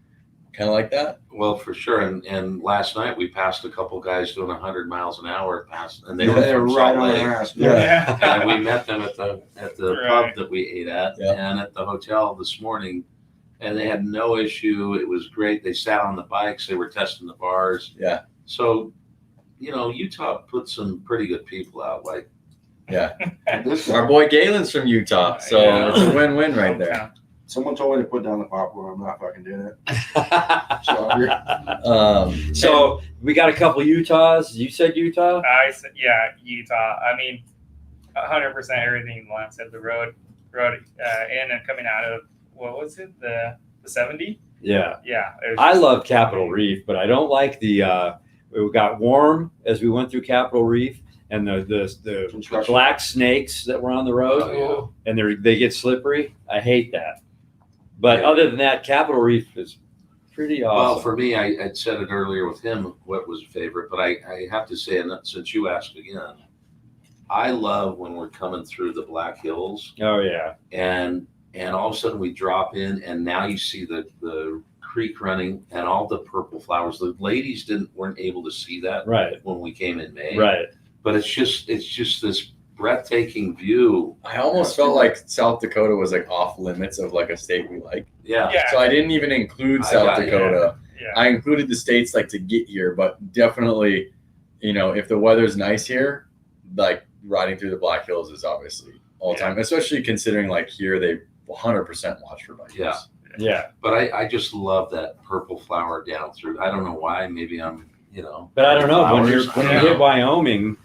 kind of like that.
Well, for sure. And last night we passed a couple guys doing 100 miles an hour past, and they
They
were
were
from
right
Salt
on
Lake.
their ass.
Yeah.
And we met them at the
Right.
pub that we ate at
Yeah.
and at the hotel this morning, and they had no issue. It was great. They sat on the bikes. They were testing the bars.
Yeah.
So, Utah put some pretty good people out. Like,
Yeah.
This
Our boy Galen's from Utah, so
Yeah.
it's a win-win right there.
Someone told me to put down the popcorn. I'm not fucking doing it.
So we got a couple Utahs. You said Utah?
I said, yeah, Utah. I mean, 100% everything Lance said. The road in and coming out of, what was it? The 70?
Yeah.
Yeah. it was
I
just-
love Capitol Reef, but I don't like the. It got warm as we went through Capitol Reef, and the
Construction.
black snakes that were on the road,
oh,
and they get slippery. I hate that. But
Yeah.
other than that, Capitol Reef is pretty
Well,
awesome.
for me, I'd said it earlier with him what was a favorite, but I have to say, and since you asked again, I love when we're coming through the Black Hills
Oh yeah.
and all of a sudden we drop in and now you see the creek running and all the purple flowers. The ladies weren't able to see that
Right.
when we came in May.
Right.
But it's just this breathtaking view.
I almost felt like South Dakota was like off limits of like a state we like.
Yeah.
Yeah.
So I didn't even include
I
South
got you.
Dakota.
Yeah.
I included the states like to get here, but definitely, if the weather's nice here, like riding through the Black Hills is obviously all time, especially considering like here they 100% watch for bikers.
Yeah.
Yeah.
But I just love that purple flower down through. I don't know why. Maybe I'm,
But I don't know when
flowers.
you
I don't
hit
know.
Wyoming.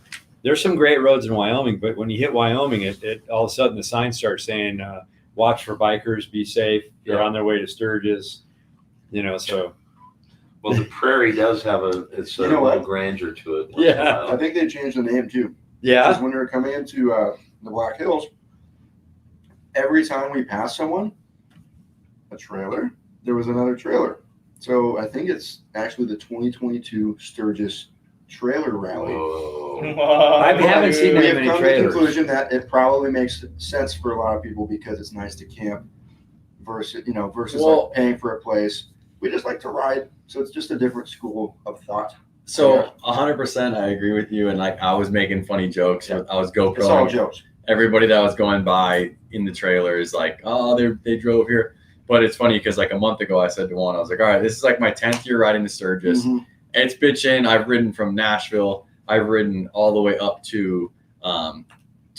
There's some great roads in Wyoming, but when you hit Wyoming, it all of a sudden the signs start saying, "Watch for bikers, be safe. They're
Yeah.
on their way to Sturgis." So
Well, the prairie does have a
You know
little
what?
grandeur to it.
Yeah.
I think they changed the name too.
yeah,
Because when we were coming into the Black Hills, every time we passed someone, a trailer, there was another trailer. So I think it's actually the 2022 Sturgis Trailer Rally.
Whoa.
I haven't seen
We
that
have
many
come to the
trailers.
conclusion that it probably makes sense for a lot of people because it's nice to camp versus
Well-
like paying for a place. We just like to ride, so it's just a different school of thought.
So 100%, I agree with you. And like I was making funny jokes. I was
It's all
GoProing
jokes.
everybody that was going by in the trailer is like, oh, they drove here. But it's funny because like a month ago I said to Juan, I was like, all right, this is like my 10th year riding the Sturgis.
Mhm.
It's bitchin'. I've ridden from Nashville. I've ridden all the way up to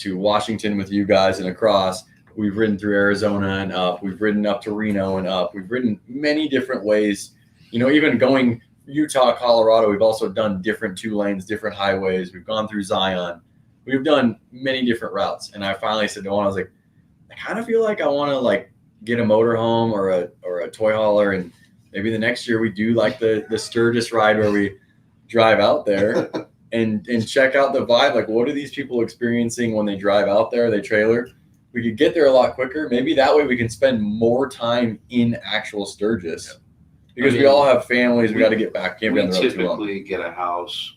Washington with you guys and across. We've ridden through Arizona and up. We've ridden up to Reno and up. We've ridden many different ways. You know, even going Utah, Colorado, we've also done different 2 lanes, different highways. We've gone through Zion. We've done many different routes. And I finally said to Juan, I was like, I kind of feel like I want to like get a motorhome or a toy hauler, and maybe the next year we do like the Sturgis ride where we drive out there and check out the vibe. Like, what are these people experiencing when they drive out there? They trailer. We could get there a lot quicker. Maybe that way we can spend more time in actual Sturgis, because we all have families. We got to get back. Can't be on
We
the road too long.
typically get a house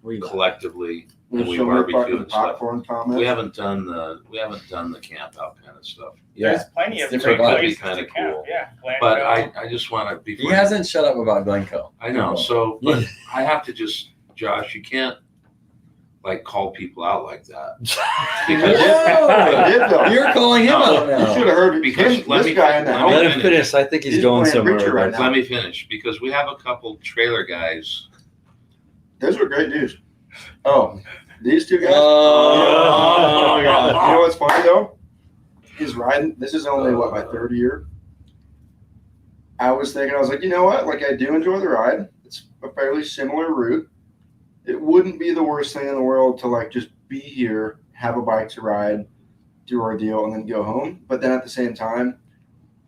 We-
collectively, and
There's
we
so many
barbecue
fucking
and stuff.
popcorn comments.
We haven't done the camp out kind of stuff.
Yeah,
There's plenty of
different
great
vibes.
places
Kinda
to camp.
cool.
Yeah,
But
Glencoe.
I just want to.
he hasn't shut up about Glencoe.
I know. So, but I have to just, Josh, you can't like call people out like that. Because
I did though.
You're calling him
No,
out
You
now.
should have heard
Because
him,
let
this
me-
guy in the
let
house.
me
Let him finish. I think he's
He's
going
playing
somewhere.
Richard right
but-
now.
let me finish, because we have a couple trailer guys.
Those were great dudes. Oh, these two guys.
Oh,
You know what's funny though? He's riding. This is only what, my 3rd year. I was thinking, I was like, you know what? Like, I do enjoy the ride. It's a fairly similar route. It wouldn't be the worst thing in the world to like just be here, have a bike to ride, do our deal, and then go home. But then at the same time,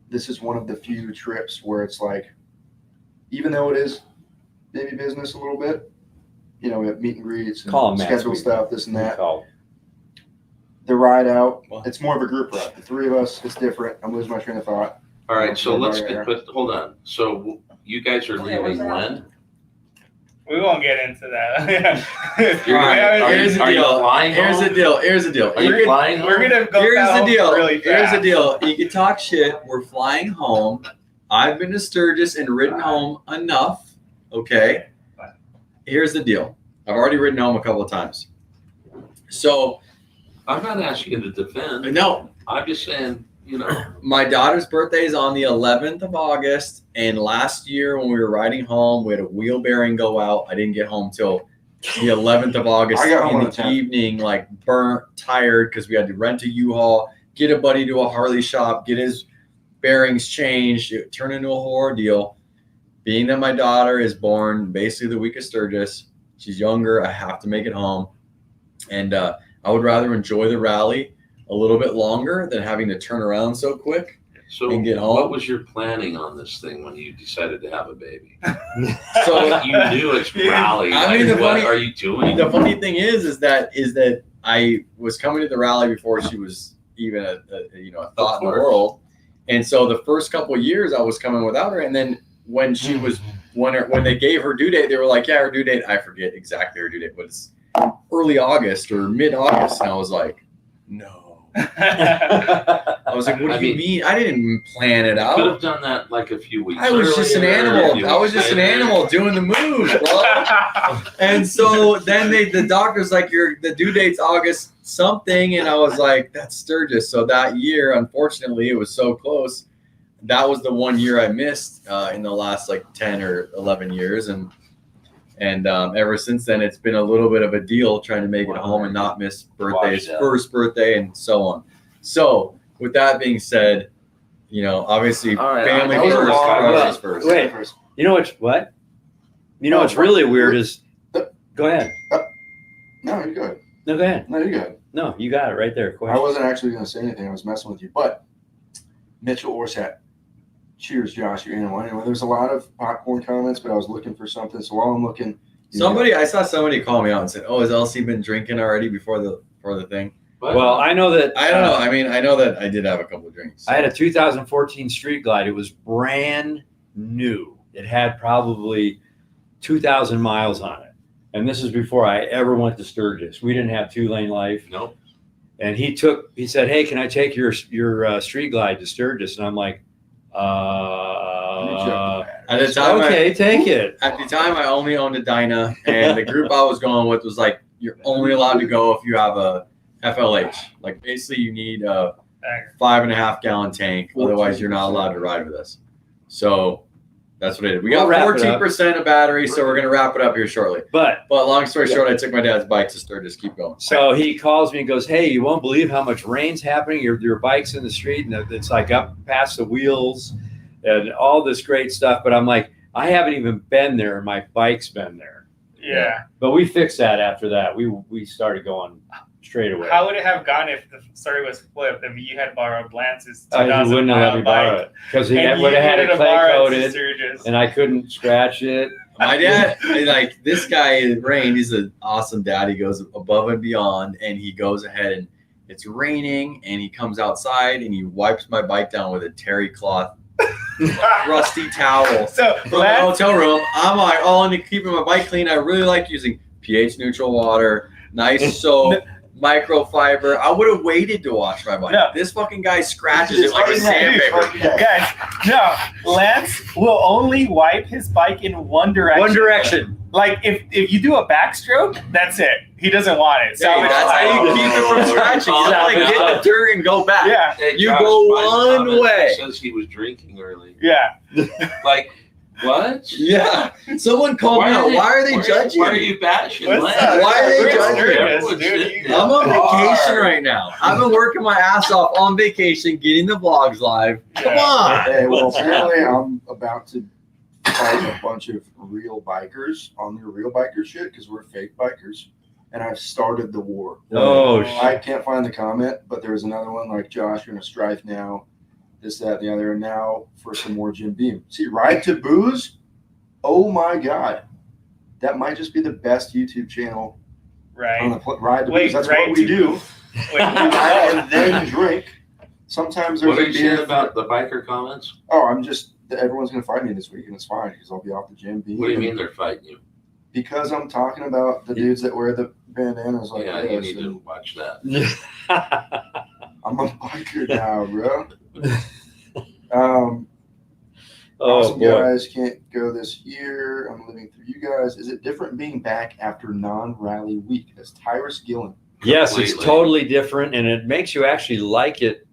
this is one of the few trips where it's like, even though it is maybe business a little bit, you know, we have meet and greets and
Call 'em, Matt.
schedule stuff, this and that.
Call.
The ride out,
Well-
it's more of a group ride. The 3 of us, it's different. I'm losing my train of thought.
All right, so let's
Right, right.
but hold on. So you guys are leaving when?
We won't get into that.
You're
All right,
are you-
here's the
are you
deal.
flying
Here's
home?
the deal. Here's the deal.
Are you
We're-
flying
We're
home?
gonna go
Here's the
south
deal.
really
Here's the
fast.
deal. You can talk shit. We're flying home. I've been to Sturgis and ridden home enough. Okay. Here's the deal. I've already ridden home a couple of times. So
I'm not asking you to defend.
no,
I'm just saying, you know.
my daughter's birthday is on the 11th of August, and last year when we were riding home, we had a wheel bearing go out. I didn't get home till the 11th of August
I got home
in
on
the
the 10th.
evening, like burnt, tired, because we had to rent a U-Haul, get a buddy to a Harley shop, get his bearings changed. It turned into a whole ordeal. Being that my daughter is born basically the week of Sturgis, she's younger, I have to make it home. And I would rather enjoy the rally a little bit longer than having to turn around so quick.
So
And get home.
what was your planning on this thing when you decided to have a baby?
So
You knew it's rally.
I mean,
like,
the
what
funny-
are you doing?
the funny thing is that I was coming to the rally before she was even a thought in the
course.
world. And so the first couple of years I was coming without her. And then when she was, when they gave her due date, they were like, yeah, her due date, I forget exactly her due date, but it's early August or mid-August. And I was like, no. I was like, what do
I
you
mean,
mean? I didn't plan it
Could
out.
have done that like a few weeks.
I was just an
earlier.
animal.
You
I was just an
said-
animal doing the moves, bro. And so then the doctor's like, the due date's August something. And I was like, that's Sturgis. So that year, unfortunately, it was so close. That was the one year I missed in the last like 10 or 11 years. And ever since then, it's been a little bit of a deal trying to make it home and not miss birthdays,
Washed out.
first birthday, and so on. So with that being said, obviously
All right,
family
that was a
first,
long-
priorities first.
Wait. You know what's what? You know what's really weird is. Go ahead.
No, you're good.
No, go ahead.
No, you're good.
No, you got it right there.
I
Question.
wasn't actually going to say anything. I was messing with you. But Mitchell Orsat, cheers, Josh. You're in one. Anyway, there's a lot of popcorn comments, but I was looking for something. So while I'm looking,
I saw somebody call me out and said, "Oh, has Elsie been drinking already before the thing?"
But
Well, I know that.
I don't know. I mean, I know that I did have a couple of drinks.
I had a 2014 Street Glide. It was brand new. It had probably 2,000 miles on it. And this is before I ever went to Sturgis. We didn't have 2LaneLIVE.
Nope.
And he said, hey, can I take your Street Glide to Sturgis? And I'm like,
At the time,
okay, take it.
At the time, I only owned a Dyna, and the group I was going with was like, you're only allowed to go if you have a FLH. Like, basically, you need a 5.5 gallon tank. Otherwise, you're not allowed to ride with us. So that's what it is. We got
We'll wrap it
14% of battery, so we're gonna wrap it up here shortly.
But
long story short, I took my dad's bike to Sturgis. Keep going.
so he calls me and goes, "Hey, you won't believe how much rain's happening. Your bike's in the street, and it's like up past the wheels, and all this great stuff." But I'm like, I haven't even been there. My bike's been there.
Yeah.
But we fixed that after that. We started going straight away.
How would it have gone if the story was flipped? If you had borrowed Lance's
He
2000
wouldn't have let
mile
me borrow
bike,
it because he
and
would
you
have had
needed
it
to
clay
borrow it to
coated,
Sturgis.
and I couldn't scratch it.
My dad, like this guy in rain, he's an awesome dad. He goes above and beyond, and he goes ahead and it's raining, and he comes outside and he wipes my bike down with a terry cloth rusty towel
So
from the
Lance,
hotel room. I'm like all into keeping my bike clean. I really like using pH neutral water, nice soap, microfiber. I would have waited to wash my bike.
No.
This fucking guy scratches it like a sandpaper.
guys, no, Lance will only wipe his bike in one direction.
One direction.
Like if you do a backstroke, that's it. He doesn't want it.
Hey,
Salvage
that's
bike.
how you keep it from scratching. You don't like get the dirt and go back.
Yeah,
Hey,
You
Josh,
go
my
one
comment
way.
Says he was drinking early.
yeah.
Like, what?
Yeah. Someone called me out. Why are they judging?
Why are you bashing?
What's
Lance?
up?
Why are they
We're in
judging?
Sturgis,
Everyone's
dude.
sitting
I'm on vacation
hard.
right now. I've been working my ass off on vacation, getting the vlogs live. Come on.
Hey, well, apparently I'm about to fight a bunch of real bikers on their real biker shit because we're fake bikers, and I've started the war.
Oh,
I can't find the comment, but there was another one like, Josh, you're gonna strife now, this, that, and the other, and now for some more Jim Beam. See, Ride to Booze, oh my God. That might just be the best YouTube channel on
Right.
the Ride to
Wait,
Booze. That's
Ride
what we
to
do.
Wait,
Ride and then drink. Sometimes there's
What are
a
you saying
beer.
about the biker comments?
Oh, I'm just, everyone's going to fight me this week, and it's fine because I'll be off the Jim Beam.
What do you mean they're fighting you?
Because I'm talking about the dudes that wear the bandanas like
Yeah, you
this.
need to
and
watch that.
I'm a biker now, bro.
oh
Awesome
boy.
guys, can't go this year. I'm living through you guys. Is it different being back after non-rally week? That's Tyrus Gillen.
Yes, it's
Completely.
totally different, and it makes you actually like it.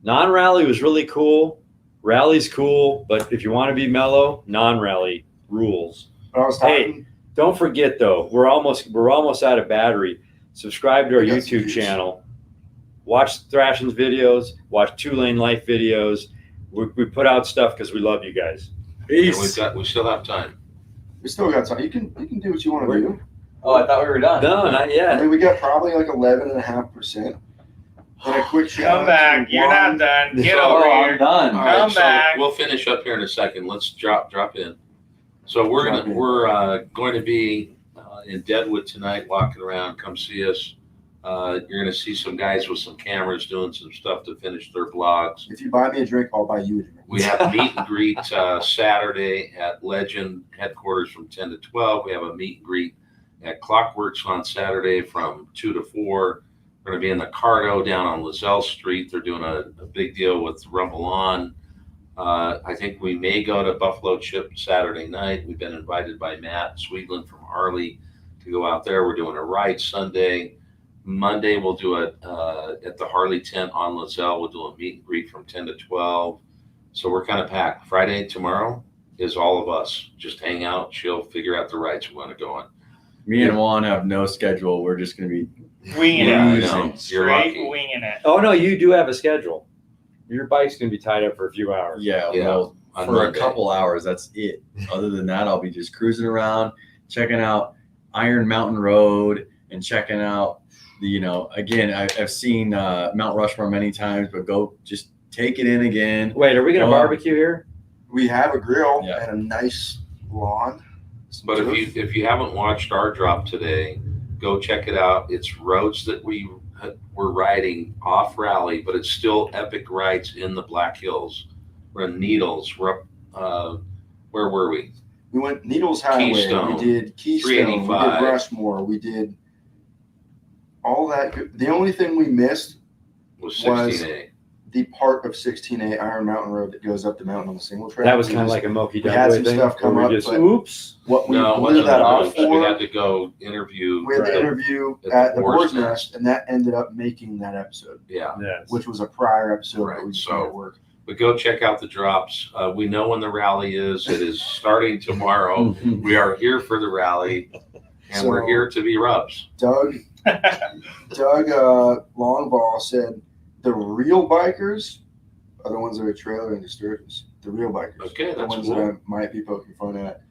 Non-rally was really cool. Rally's cool, but if you want to be mellow, non-rally rules.
But I was
Hey,
talking.
Don't forget though, we're almost out of battery. Subscribe to our
We got
YouTube
views.
channel. Watch Thrashing's videos. Watch 2LaneLIVE videos. We put out stuff because we love you guys.
And we still have time.
We still got time. You can do what you want to do.
Oh, I thought we were done.
No, not
I
yet.
mean, we got probably like 11.5%. And a quick shout
Come
out
back.
to
You're
Juan.
not done. Get
Oh,
over
I'm
here.
done.
All right,
Come
so
back.
we'll finish up here in a second. Let's drop in. So we're
Drop in.
going to be in Deadwood tonight, walking around. Come see us. You're going to see some guys with some cameras doing some stuff to finish their vlogs.
If you buy me a drink, I'll buy you a drink.
We have meet and greet Saturday at Legend headquarters from 10 to 12. We have a meet and greet at Klock on Saturday from 2 to 4. We're going to be in the Cardo down on Lazelle Street. They're doing a big deal with Rumble On. I think we may go to Buffalo Chip Saturday night. We've been invited by Matt Sweetland from Harley to go out there. We're doing a ride Sunday. Monday, we'll do it at the Harley tent on Lazelle. We'll do a meet and greet from 10 to 12. So we're kind of packed. Friday, tomorrow is all of us. Just hang out, chill, figure out the rides we want to go on.
Me and Juan have no schedule. We're just going to be.
Winging
Yeah, I
it.
know. You're
Straight
lucky.
winging it.
Oh no, you do have a schedule. Your bike's gonna be tied up for a few hours.
Yeah,
Yeah,
well,
on
for
Monday.
a couple hours, that's it. Other than that, I'll be just cruising around, checking out Iron Mountain Road and checking out the, again, I've seen Mount Rushmore many times, but go just take it in again.
Wait, are we gonna
Go on.
barbecue here?
We have a grill
Yeah.
and a nice lawn.
But if you haven't watched our drop today, go check it out. It's roads that we're riding off rally, but it's still epic rides in the Black Hills. We're in Needles. We're up, where were we?
We went Needles Highway.
Keystone,
We did Keystone. We
385.
did Rushmore. We did all that. The only thing we missed
Was
Was-
16A.
the part of 16A Iron Mountain Road that goes up the mountain on the single track.
That was kind of like a Moki
we had some
thing.
stuff come
where
up,
we just,
but-
oops.
What we
No, it
blew
wasn't
that
the
off
Loops. We
for.
had to go interview.
We had the
Right.
interview
At
at
the
the
Boar's
Boar's
Nest.
Nest, and that ended up making that episode,
Yeah.
Yes.
which was a prior episode
Right,
that we just
so-
made at work.
But go check out the drops. We know when the rally is. It is starting tomorrow. We are here for the rally, and we're
So-
here to be Rubs.
Doug Longball said the real bikers are the ones that are trailering the Sturgis. The real bikers.
Okay,
The
that's
ones
cool.
that I might be poking fun at.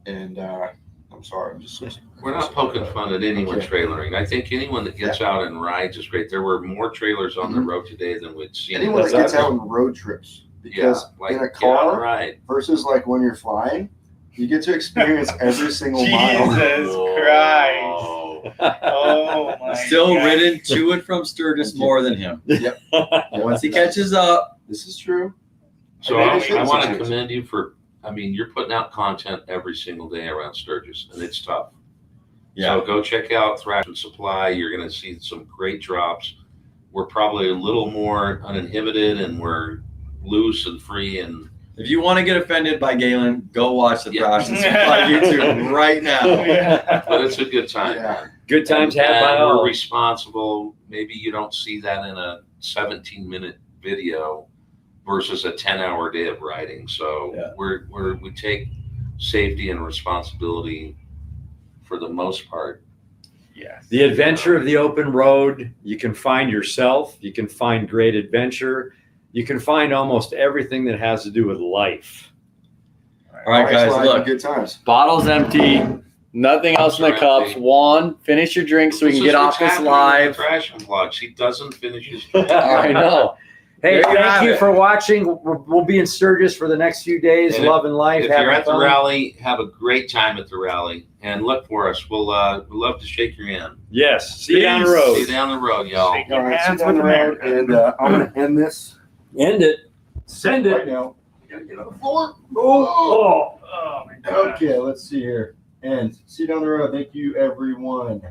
And I'm sorry, I'm just
We're not poking fun at anyone
Okay.
trailering. I think anyone that gets out and rides is great. There were more trailers on the road today than we'd seen.
Anyone that
That's
gets out on road trips. Because
like
in a
get on a
car
ride.
versus like when you're flying, you get to experience every single mile.
Jesus Christ. Oh my
Still
God.
ridden to and from Sturgis
Thank you.
more than him.
Yep.
Once he catches up,
This is true.
So
Maybe
I
it's
want to
serious.
commend you for. I mean, you're putting out content every single day around Sturgis, and it's tough.
yeah.
So go check out Thrash and Supply. You're going to see some great drops. We're probably a little more uninhibited, and we're loose and free. And
If you want to get offended by Galen, go watch the
Yeah.
Thrash and Supply YouTube right now.
but it's a good time.
Yeah.
Good times had by
And we're
all.
responsible. Maybe you don't see that in a 17-minute video versus a 10-hour day of riding. So
Yeah.
we take safety and responsibility for the most part.
Yes.
The adventure of the open road, you can find yourself, you can find great adventure, you can find almost everything that has to do with life.
All right,
Life's
guys,
like
look.
Good times.
Bottle's empty. Nothing else in the
Cups are
cups.
empty.
Juan, finish your drink so we
This
can
is
get
what's
off this
happening in the
live.
Thrashing vlogs. He doesn't finish his.
I know.
Hey,
There you have
thank you
it.
for watching. We'll be in Sturgis for the next few days,
And
loving life,
If you're
having
at the
fun.
rally, have a great time at the rally, and look for us. We'll love to shake your hand.
Yes, see you down the
Peace.
road.
See you down the road, y'all.
Shake
All
your
right,
hands
sit down
with
the road,
America.
and I'm going to end this
End it. Send
right
it.
now. Gotta get on the floor.
Oh.
Oh my God.
Okay, let's see here. And see you down the road. Thank you, everyone.